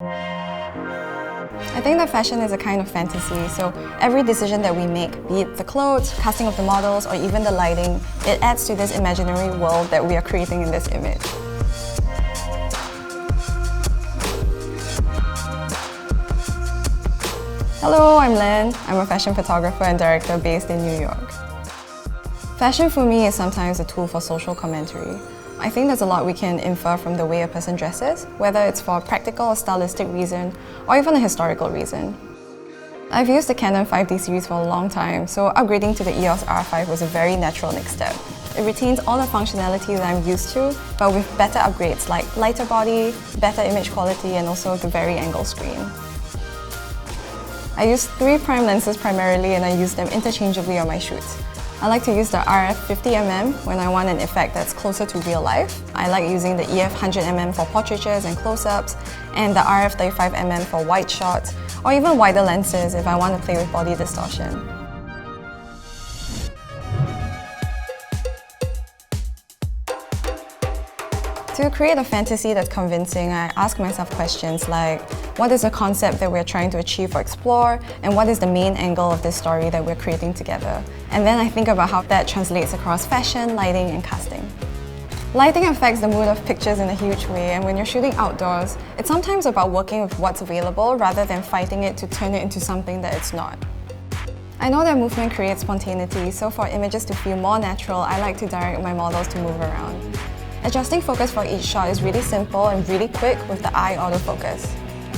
I think that fashion is a kind of fantasy, so every decision that we make, be it the clothes, casting of the models, or even the lighting, it adds to this imaginary world that we are creating in this image. Hello, I'm Leene. I'm a fashion photographer and director based in New York. Fashion for me is sometimes a tool for social commentary. I think there's a lot we can infer from the way a person dresses, whether it's for a practical or stylistic reason, or even a historical reason. I've used the Canon 5D series for a long time, so upgrading to the EOS R5 was a very natural next step. It retains all the functionality that I'm used to, but with better upgrades like lighter body, better image quality, and also the vari-angle screen. I use 3 prime lenses primarily, and I use them interchangeably on my shoots. I like to use the RF 50mm when I want an effect that's closer to real life. I like using the EF 100mm for portraitures and close-ups, and the RF 35mm for wide shots, or even wider lenses if I want to play with body distortion. To create a fantasy that's convincing, I ask myself questions like, what is the concept that we're trying to achieve or explore, and what is the main angle of this story that we're creating together? And then I think about how that translates across fashion, lighting, and casting. Lighting affects the mood of pictures in a huge way, and when you're shooting outdoors, it's sometimes about working with what's available rather than fighting it to turn it into something that it's not. I know that movement creates spontaneity, so for images to feel more natural, I like to direct my models to move around. Adjusting focus for each shot is really simple and really quick with the eye autofocus.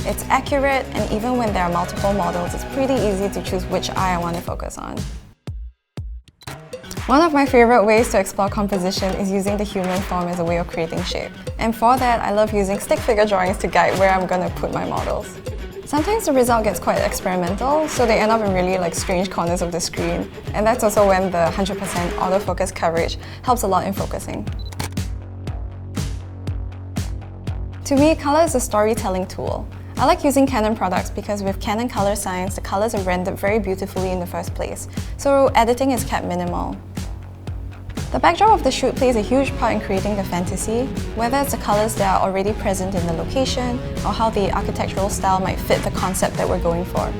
It's accurate, and even when there are multiple models, it's pretty easy to choose which eye I want to focus on. One of my favorite ways to explore composition is using the human form as a way of creating shape. And for that, I love using stick figure drawings to guide where I'm going to put my models. Sometimes the result gets quite experimental, so they end up in really strange corners of the screen. And that's also when the 100% autofocus coverage helps a lot in focusing. To me, color is a storytelling tool. I like using Canon products because with Canon color science, the colors are rendered very beautifully in the first place, so editing is kept minimal. The backdrop of the shoot plays a huge part in creating the fantasy, whether it's the colors that are already present in the location or how the architectural style might fit the concept that we're going for.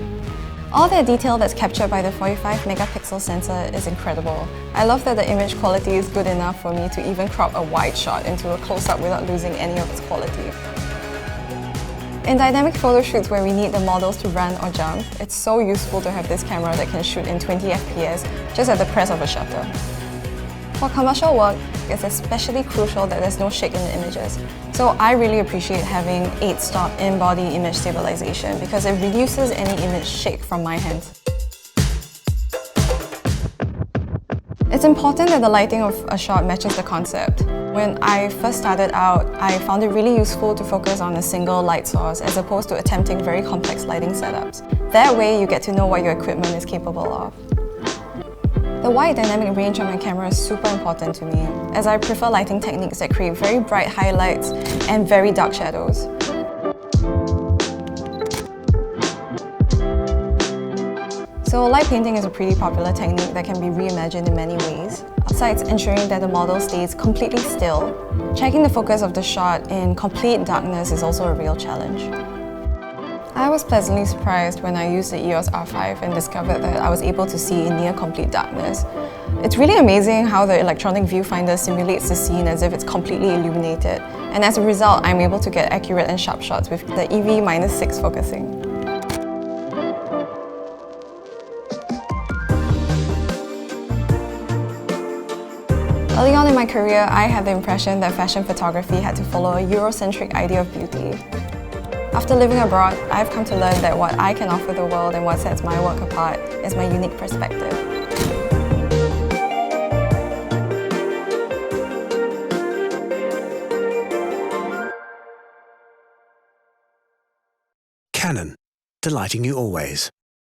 All that detail that's captured by the 45-megapixel sensor is incredible. I love that the image quality is good enough for me to even crop a wide shot into a close-up without losing any of its quality. In dynamic photo shoots where we need the models to run or jump, it's so useful to have this camera that can shoot in 20 FPS just at the press of a shutter. For commercial work, it's especially crucial that there's no shake in the images. So I really appreciate having 8-stop in-body image stabilization because it reduces any image shake from my hands. It's important that the lighting of a shot matches the concept. When I first started out, I found it really useful to focus on a single light source as opposed to attempting very complex lighting setups. That way, you get to know what your equipment is capable of. The wide dynamic range on my camera is super important to me, as I prefer lighting techniques that create very bright highlights and very dark shadows. So light painting is a pretty popular technique that can be reimagined in many ways. Besides ensuring that the model stays completely still, checking the focus of the shot in complete darkness is also a real challenge. I was pleasantly surprised when I used the EOS R5 and discovered that I was able to see in near complete darkness. It's really amazing how the electronic viewfinder simulates the scene as if it's completely illuminated, and as a result, I'm able to get accurate and sharp shots with the EV-6 focusing. Early on in my career, I had the impression that fashion photography had to follow a Eurocentric idea of beauty. After living abroad, I've come to learn that what I can offer the world and what sets my work apart is my unique perspective. Canon, delighting you always.